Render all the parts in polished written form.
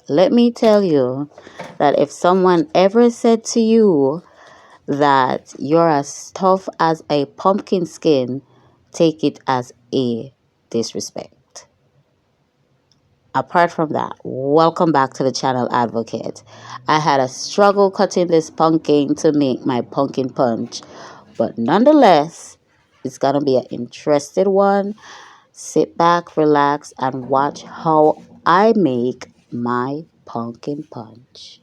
let me tell you that if someone ever said to you that you're as tough as a pumpkin skin, take it as a disrespect. Apart from that, welcome back to the channel, Advocate. I had a struggle cutting this pumpkin to make my pumpkin punch, but nonetheless, it's gonna be an interesting one. Sit back, relax, and watch how I make my pumpkin punch.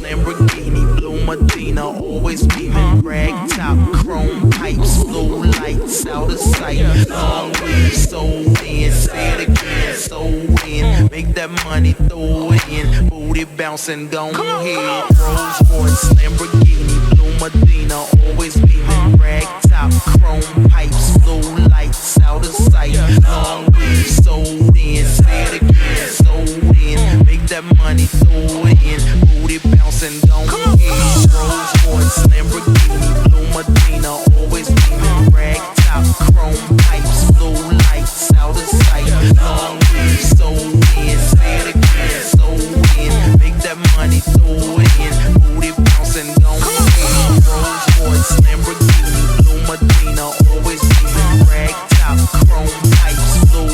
Lamborghini, blue Medina, always beaming, rag top, chrome pipes, blue lights out of sight. Long weed, so in, say it again, so in, make that money, throw it in, booty bouncing, go ahead. Rolls Royce, Lamborghini, blue Medina, always beaming, rag top, chrome pipes, blue lights out of sight. Long weed, so in, say it again, so in, make that money, throw it in, booty bouncing, go ahead. Rolls Royce, Lamborghini, blue Medina, always beaming, rag top, chrome pipes, blue lights out of sight. Long weed, so in, say it again, so in, make that money, throw it in, booty bouncing, go ahead. Rolls Royce, Lamborghini, blue Medina, always beaming, rag top, chrome pipes, blue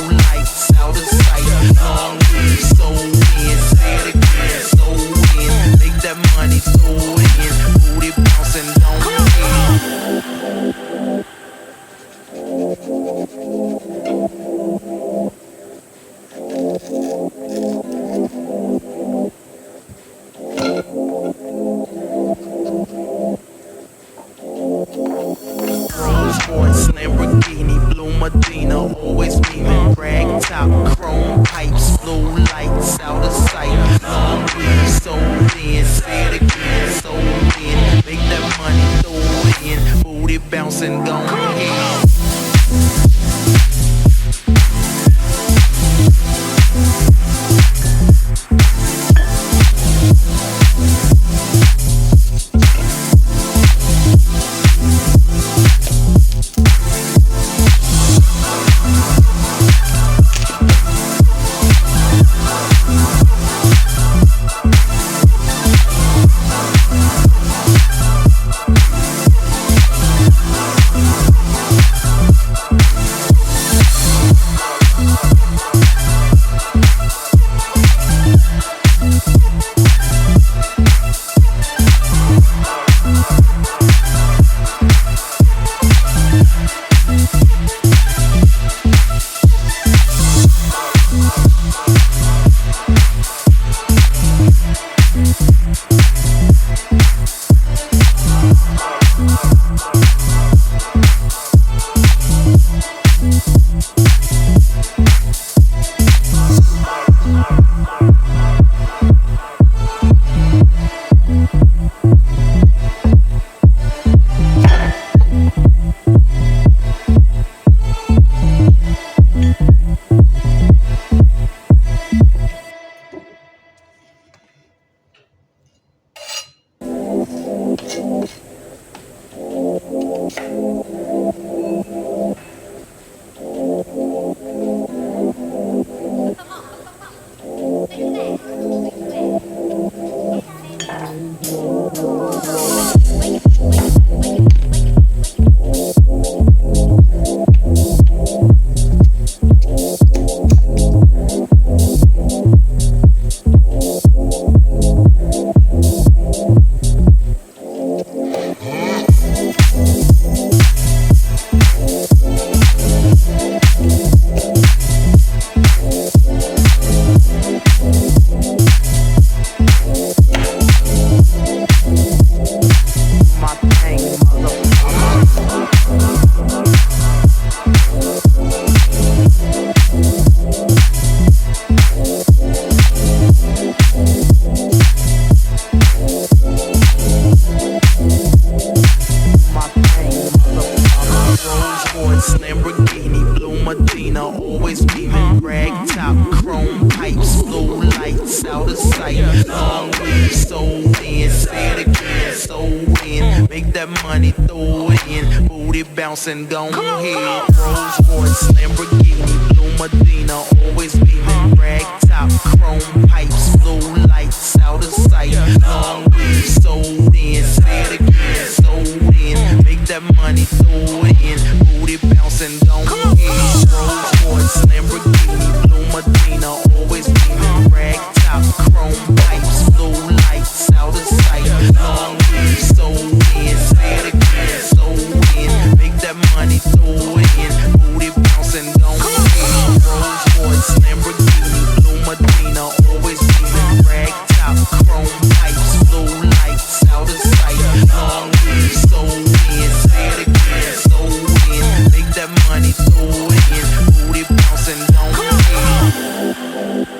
chrome pipes, blue lights out of sight. Long weed, sold in, say it again, sold in. Make that money, throw it in. Booty bouncing, go ahead. Rolls Royce, Lamborghini, Blue Medina, always beaming. Rag top, chrome pipes, blue lights out of sight. Long weed, sold in, say it again, sold in. Make that money, throw it in. Booty bouncing, go ahead. Rolls Royce, Lamborghini, Blue Medina, always beaming. Rag top, chrome pipes, blue lights out of sight. Long weed, sold in, say it again, sold in. Make that money, throw it in. Booty bouncing, go ahead. Rolls Royce, Lamborghini, Blue Medina, always beaming. Rag top, chrome pipes, blue lights out of sight. Long weed, sold in, say it again, sold in. Make that money, throw it in. Booty bouncing, go ahead.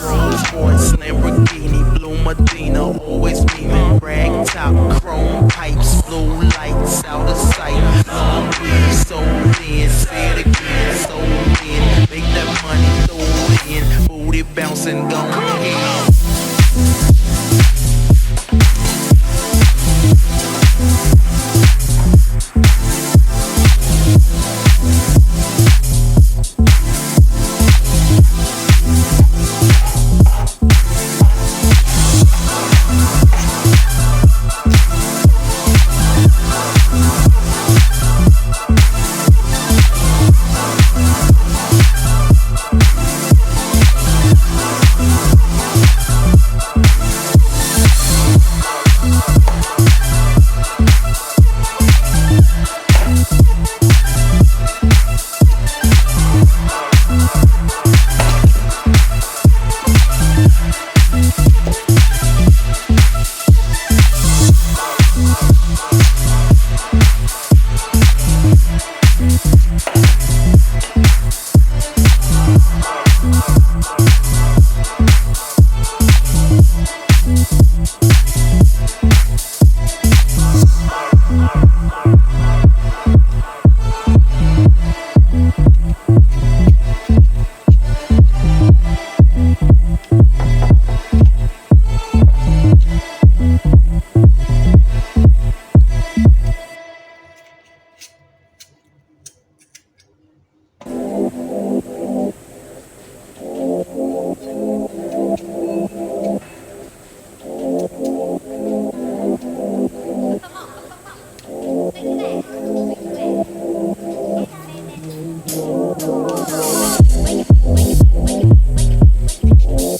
Rolls Lamborghini, Blue Medina, always beaming. Rag top, chrome pipes, blue lights out of sight. Long weed, sold in, say it again, sold in. Make that money, throw it in. Booty bouncing, go ahead.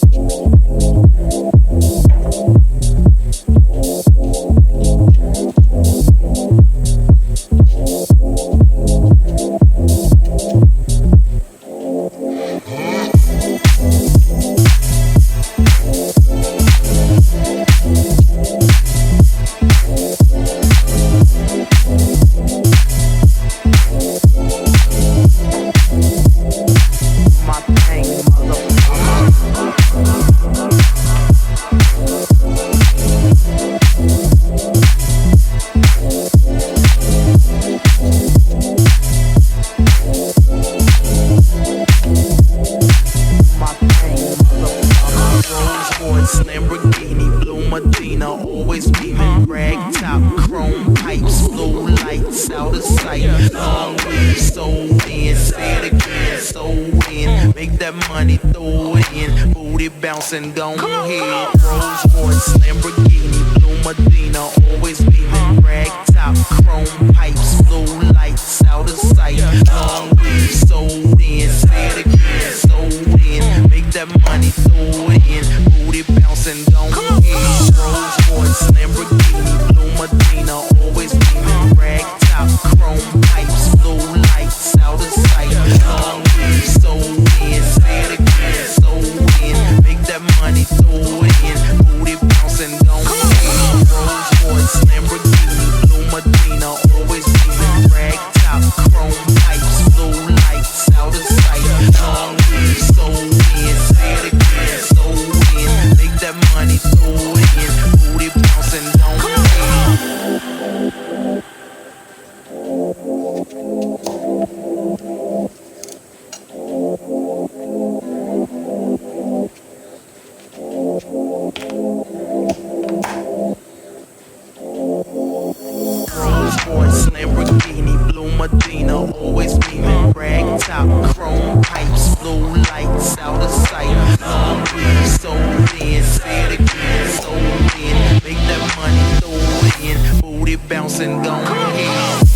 bouncing, don't hit. Rolls Royce, Lamborghini, Blue Medina, always beaming. Rag top, chrome pipes, blue lights out of sight. Long weed, sold in, say it again, sold in. Make that money, throw it in. Booty bouncing, don't hit. Rolls Royce, Lamborghini, Blue Medina, always beaming. Rag top, chrome pipes, blue lights out of sight. Long weed, sold in, say it again, sold in. Make that money, throw it in. Booty bouncing, don't hit. Rolls Royce, Lamborghini, Blue Medina, always beaming. Rag top, chrome pipes, blue lights out of sight. Long weed, sold in, say it again, sold in. Make that money, throw it in. Booty bouncing, don't hit. Rolls Royce, Lamborghini, Blue Medina, always beaming. Rag top, chrome pipes, blue lights out of sight. Long weed, sold in, say it again, bouncing, go ahead.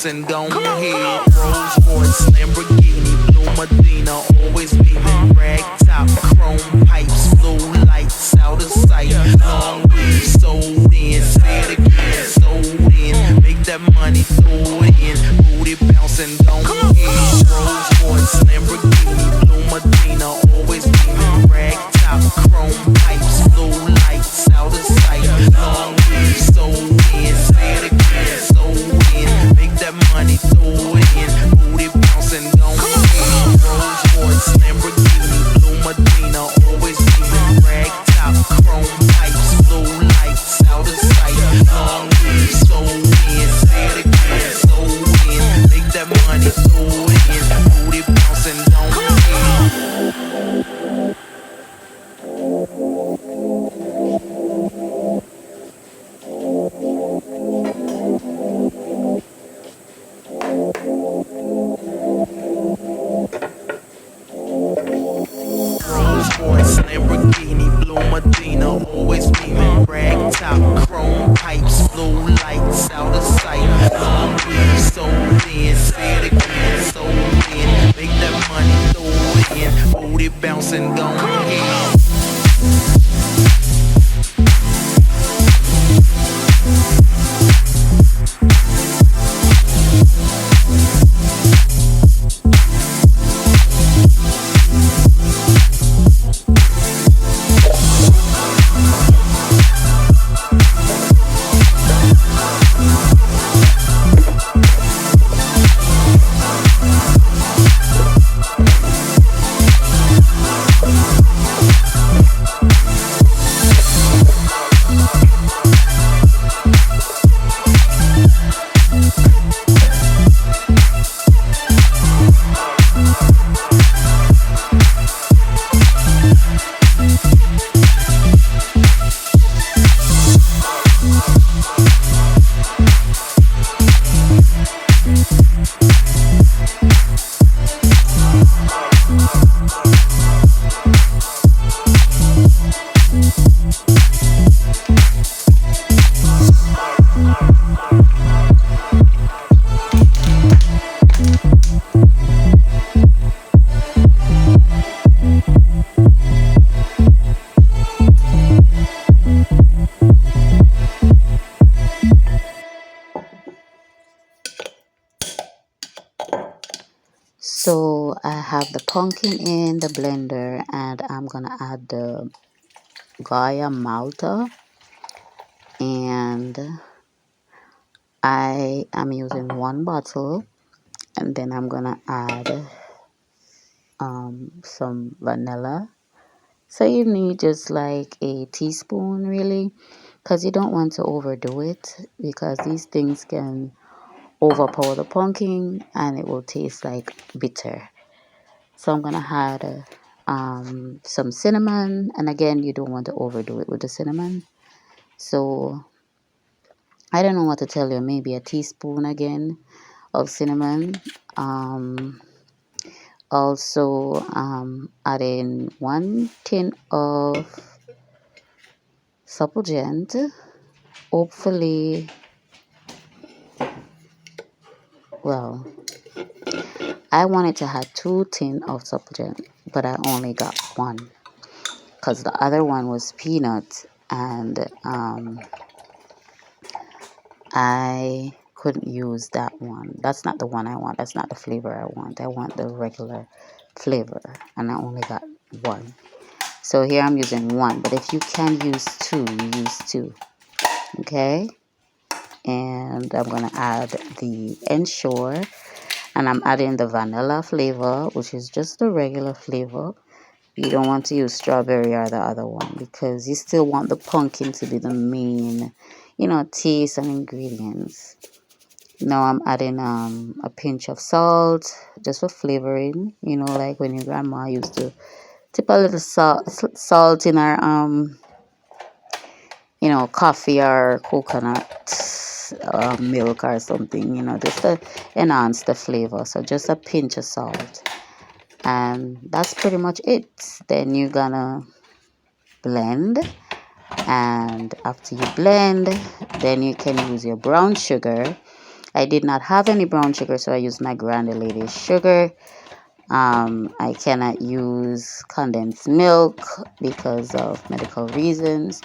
And go ahead, Rolls Royce, Lamborghini, Blue Medina, always beaming, rag top, chrome pipes, blue lights, out of sight, long weed, sold in, say it again, sold in, make that money, throw it in, booty bouncing, go ahead, Rolls Royce, Lamborghini, Blue Medina, always beaming, rag top, chrome pipes, blue lights, out of sight, long weed, sold in, say it again, sold in, make that money, throw it in, booty bouncing, go ahead, Rolls Royce, Lamborghini, Blue Medina, have the pumpkin in the blender, and I'm gonna add the Gaia Malta, and I am using one bottle, and then I'm gonna add some vanilla. So you need just like a teaspoon, really, because you don't want to overdo it, because these things can overpower the pumpkin and it will taste like bitter. So I'm gonna add some cinnamon, and again, you don't want to overdo it with the cinnamon. So I don't know what to tell you. Maybe a teaspoon again of cinnamon. Um, Also, add in 1 tin of supplement. Hopefully, well, I wanted to have 2 tin of supplement, but I only got one because the other one was peanut, and I couldn't use that one. That's not the one I want. That's not the flavor I want. I want the regular flavor, and I only got one. So here I'm using one, but if you can use two, you use two. Okay, and I'm gonna add the Ensure, and I'm adding the vanilla flavor, which is just the regular flavor. You don't want to use strawberry or the other one because you still want the pumpkin to be the main, taste and ingredients. Now I'm adding a pinch of salt just for flavoring. Like when your grandma used to tip a little salt in her coffee or coconut milk or something, just to enhance the flavor. So just a pinch of salt. And that's pretty much it. Then you're gonna blend. And after you blend, then you can use your brown sugar. I did not have any brown sugar, so I used my granulated sugar. I cannot use condensed milk because of medical reasons.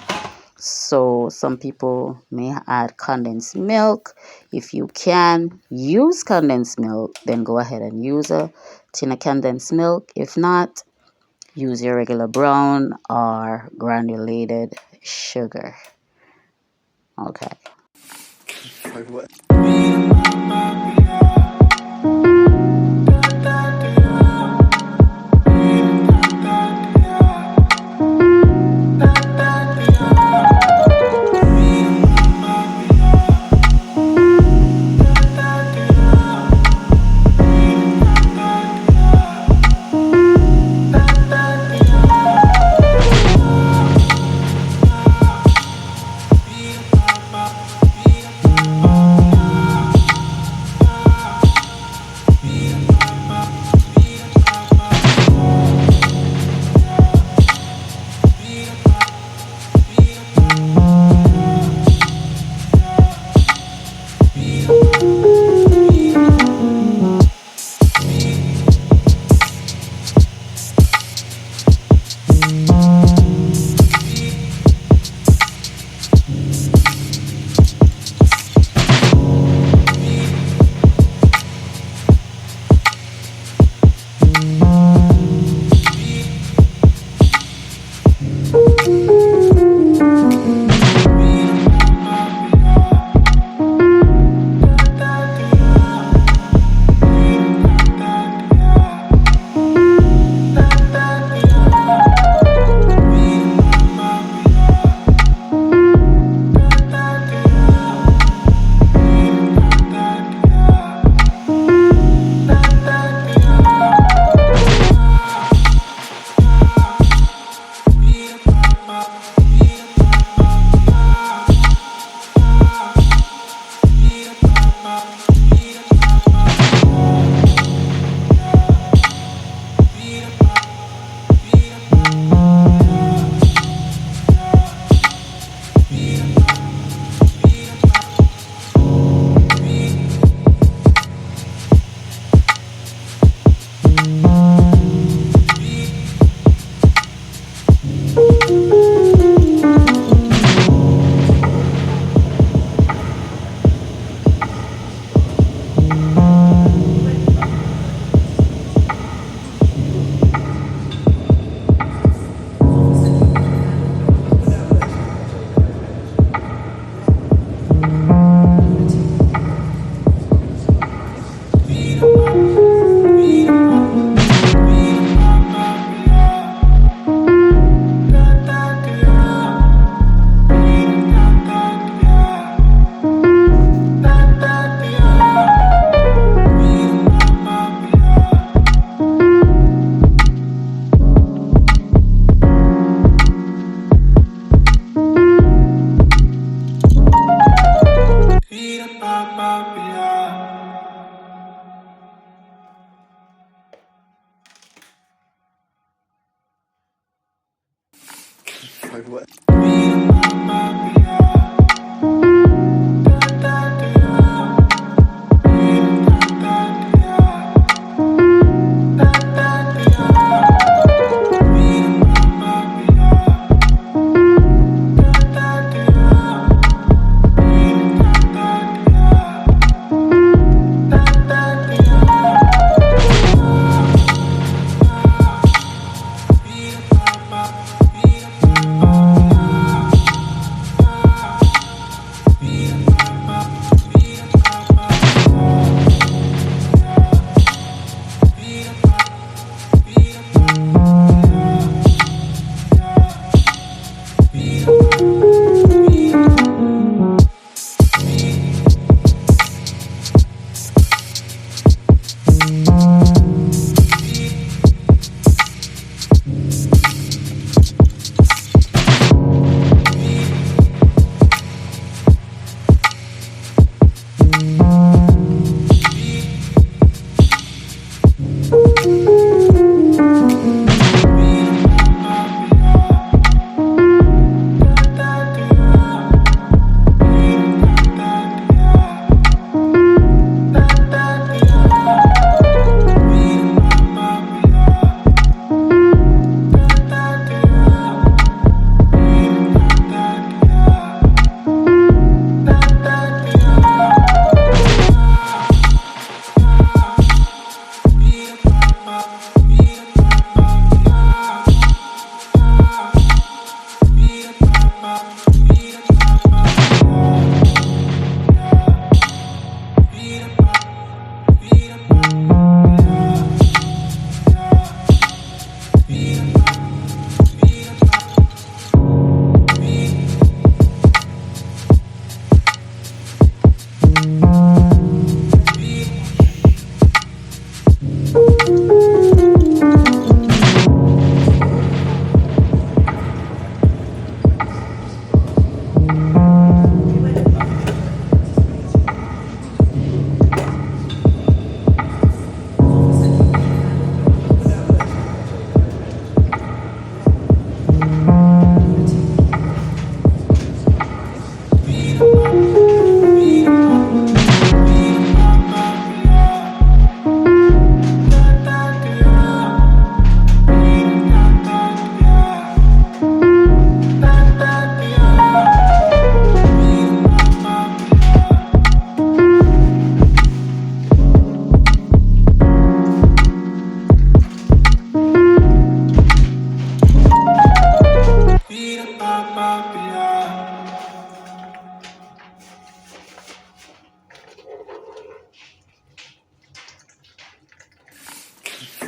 So some people may add condensed milk. If you can use condensed milk, then go ahead and use a tin of condensed milk. If not, use your regular brown or granulated sugar. Okay.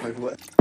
Like what?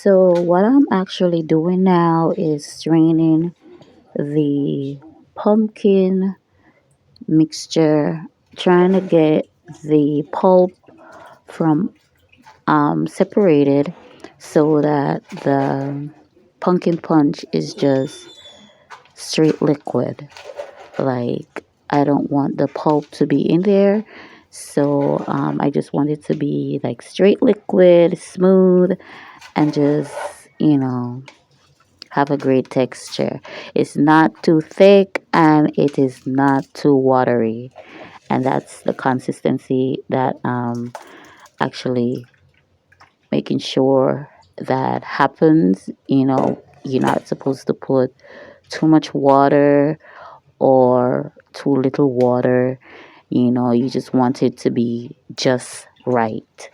So what I'm actually doing now is straining the pumpkin mixture, trying to get the pulp from separated so that the pumpkin punch is just straight liquid. Like, I don't want the pulp to be in there. So I just want it to be like straight liquid, smooth, and just, you know, have a great texture. It's not too thick and it is not too watery. And that's the consistency that actually making sure that happens. You're not supposed to put too much water or too little water. You just want it to be just right.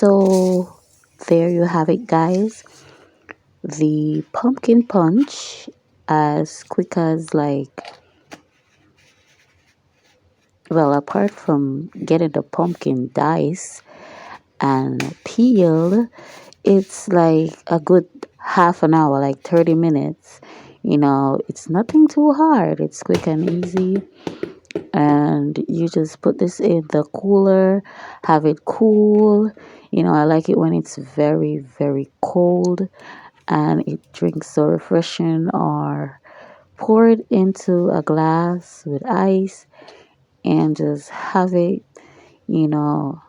So there you have it, guys. The pumpkin punch, as quick as like Well, apart from getting the pumpkin dice and peel, it's like a good half an hour, like 30 minutes. It's nothing too hard. It's quick and easy. And you just put this in the cooler, have it cool. I like it when it's very, very cold and it drinks so refreshing, or pour it into a glass with ice and just have it. You know,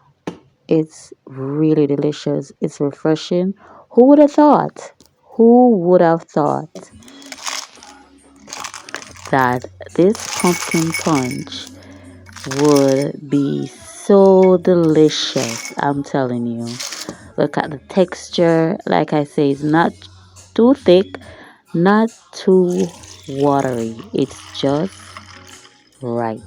it's really delicious. It's refreshing. Who would have thought? Who would have thought that this pumpkin punch would be so delicious? I'm telling you. Look at the texture. Like I say, it's not too thick, not too watery. It's just right.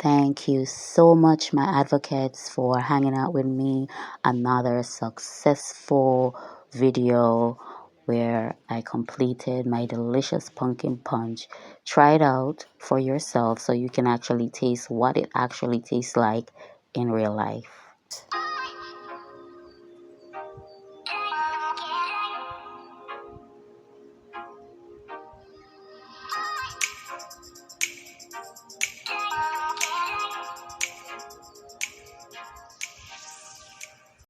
Thank you so much, my advocates, for hanging out with me. Another successful video where I completed my delicious pumpkin punch. Try it out for yourself so you can actually taste what it actually tastes like in real life.